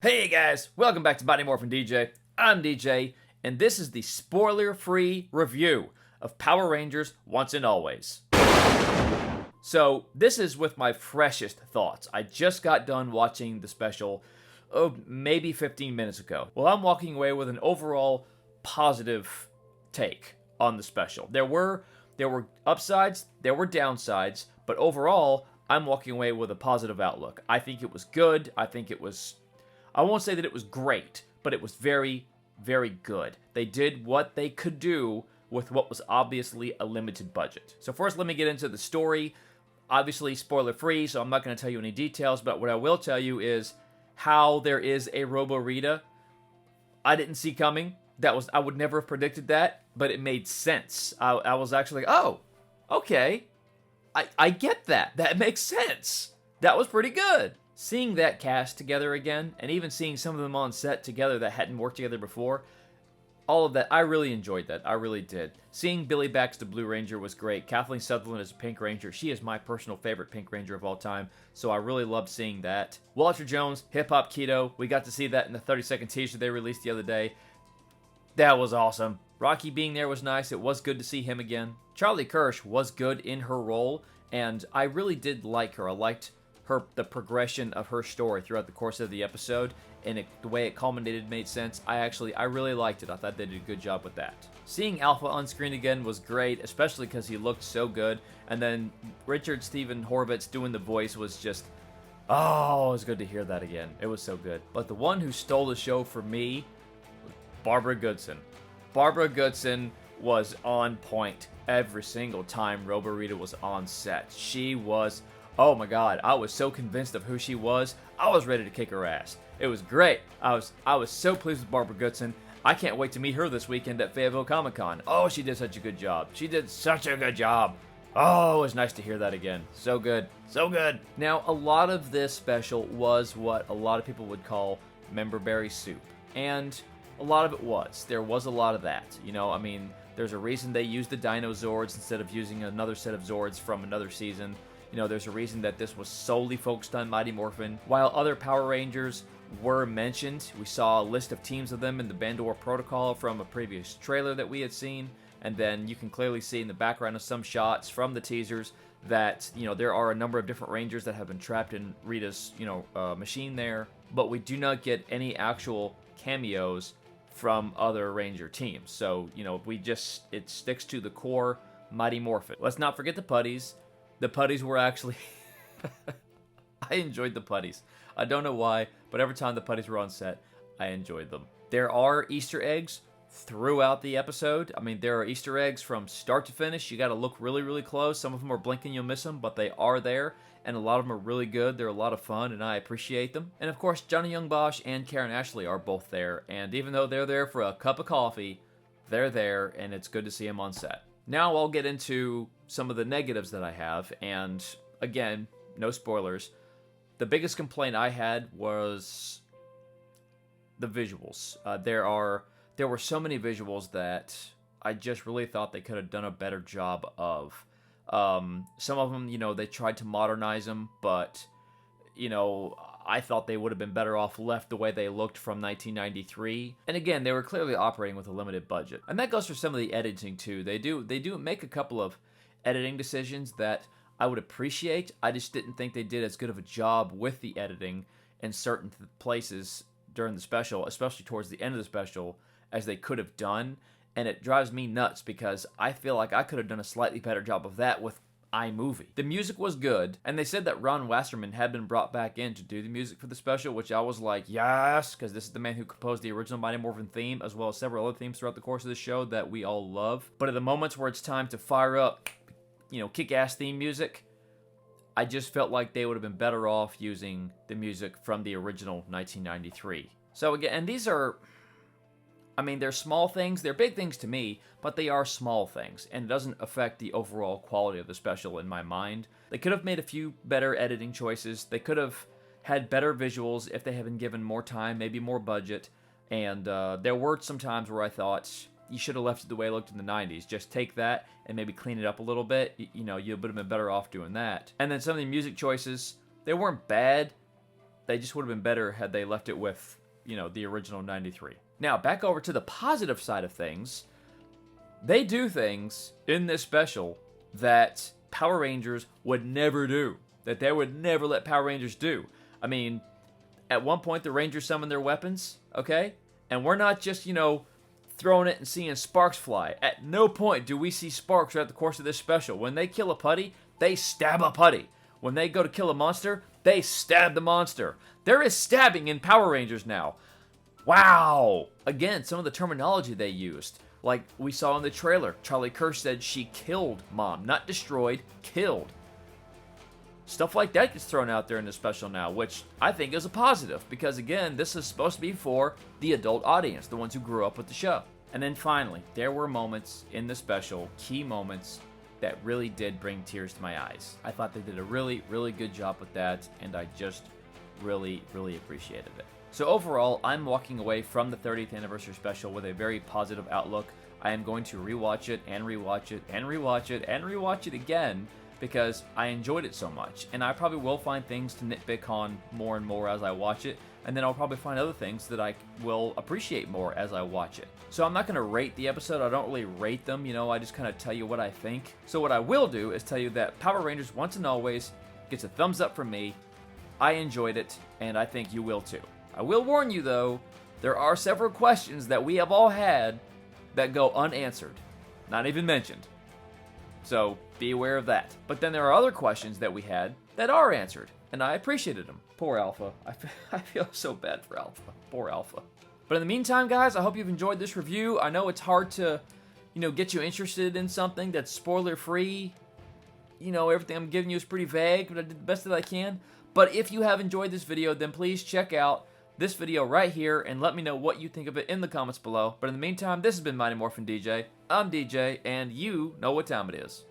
Hey guys, welcome back to Body Morphin DJ. I'm DJ, and this is the spoiler-free review of Power Rangers Once and Always. So, this is with my freshest thoughts. I just got done watching the special, maybe 15 minutes ago. Well, I'm walking away with an overall positive take on the special. There were upsides, there were downsides, but overall, I'm walking away with a positive outlook. I think it was good. I won't say that it was great, but it was very, very good. They did what they could do with what was obviously a limited budget. So first, let me get into the story. Obviously, spoiler-free, so I'm not going to tell you any details, but what I will tell you is how there is a Robo-Rita. I didn't see coming. I would never have predicted that, but it made sense. I was actually like, oh, okay. I get that. That makes sense. That was pretty good. Seeing that cast together again, and even seeing some of them on set together that hadn't worked together before, all of that, I really enjoyed that. I really did. Seeing Billy Baxter, Blue Ranger, was great. Kathleen Sutherland as a Pink Ranger. She is my personal favorite Pink Ranger of all time, so I really loved seeing that. Walter Jones, Hip Hop Keto. We got to see that in the 30-second teaser they released the other day. That was awesome. Rocky being there was nice. It was good to see him again. Charlie Kirsch was good in her role, and I really did like her. I liked the progression of her story throughout the course of the episode, and the way it culminated made sense. I really liked it. I thought they did a good job with that. Seeing Alpha on screen again was great, especially because he looked so good, and then Richard Stephen Horvitz doing the voice was just, oh, it was good to hear that again. It was so good. But the one who stole the show for me was Barbara Goodson. Barbara Goodson was on point every single time Robo-Rita was on set. She was, oh my god, I was so convinced of who she was, I was ready to kick her ass. It was great. I was so pleased with Barbara Goodson. I can't wait to meet her this weekend at Fayetteville Comic-Con. Oh, she did such a good job. She did such a good job. Oh, it was nice to hear that again. So good. So good. Now, a lot of this special was what a lot of people would call member berry soup. And a lot of it was. There was a lot of that. There's a reason they used the Dino Zords instead of using another set of Zords from another season. There's a reason that this was solely focused on Mighty Morphin. While other Power Rangers were mentioned, we saw a list of teams of them in the Bandor Protocol from a previous trailer that we had seen. And then you can clearly see in the background of some shots from the teasers that, there are a number of different Rangers that have been trapped in Rita's, machine there. But we do not get any actual cameos from other Ranger teams. So, it sticks to the core Mighty Morphin. Let's not forget the Putties. The Putties were actually... I enjoyed the Putties. I don't know why, but every time the Putties were on set, I enjoyed them. There are Easter eggs throughout the episode. There are Easter eggs from start to finish. You gotta look really, really close. Some of them are blinking, you'll miss them, but they are there, and a lot of them are really good. They're a lot of fun, and I appreciate them. And of course, Johnny Young Bosch and Karen Ashley are both there, and even though they're there for a cup of coffee, they're there, and it's good to see them on set. Now I'll get into some of the negatives that I have, and again, no spoilers. The biggest complaint I had was the visuals. There were so many visuals that I just really thought they could have done a better job of. Some of them, they tried to modernize them, but, I thought they would have been better off left the way they looked from 1993. And again, they were clearly operating with a limited budget. And that goes for some of the editing too. They do make a couple of editing decisions that I would appreciate. I just didn't think they did as good of a job with the editing in certain places during the special, especially towards the end of the special, as they could have done. And it drives me nuts because I feel like I could have done a slightly better job of that with iMovie. The music was good, and they said that Ron Wasserman had been brought back in to do the music for the special, which I was like, yes, because this is the man who composed the original Mighty Morphin theme, as well as several other themes throughout the course of the show that we all love. But at the moments where it's time to fire up, kick-ass theme music, I just felt like they would have been better off using the music from the original 1993. So again, and these are... they're small things. They're big things to me, but they are small things, and it doesn't affect the overall quality of the special in my mind. They could have made a few better editing choices. They could have had better visuals if they had been given more time, maybe more budget, and there were some times where I thought, you should have left it the way it looked in the 90s. Just take that and maybe clean it up a little bit. You would have been better off doing that. And then some of the music choices, they weren't bad. they just would have been better had they left it with, you know, the original 93. Now, back over to the positive side of things. They do things in this special that Power Rangers would never do. That they would never let Power Rangers do. I mean, at one point, the Rangers summon their weapons, okay? And we're not just, you know, throwing it and seeing sparks fly. At no point do we see sparks throughout the course of this special. When they kill a putty, they stab a putty. When they go to kill a monster, they stab the monster. There is stabbing in Power Rangers now. Wow! Again, some of the terminology they used. Like we saw in the trailer, Charlie Kirsch said she killed Mom. Not destroyed, killed. Stuff like that gets thrown out there in the special now, which I think is a positive. Because again, this is supposed to be for the adult audience, the ones who grew up with the show. And then finally, there were moments in the special, key moments, that really did bring tears to my eyes. I thought they did a really, really good job with that, and I just really, really appreciated it. So overall, I'm walking away from the 30th anniversary special with a very positive outlook. I am going to rewatch it and rewatch it and rewatch it and rewatch it again because I enjoyed it so much. And I probably will find things to nitpick on more and more as I watch it, and then I'll probably find other things that I will appreciate more as I watch it. So I'm not going to rate the episode. I don't really rate them, you know, I just kind of tell you what I think. So what I will do is tell you that Power Rangers Once and Always gets a thumbs up from me. I enjoyed it, and I think you will too. I will warn you though, there are several questions that we have all had that go unanswered, not even mentioned. So be aware of that. But then there are other questions that we had that are answered, and I appreciated them. Poor Alpha. I feel so bad for Alpha. Poor Alpha. But in the meantime, guys, I hope you've enjoyed this review. I know it's hard to, you know, get you interested in something that's spoiler-free. You know, everything I'm giving you is pretty vague, but I did the best that I can. But if you have enjoyed this video, then please check out this video right here and let me know what you think of it in the comments below. But in the meantime, this has been Mighty Morphin DJ. I'm DJ, and you know what time it is.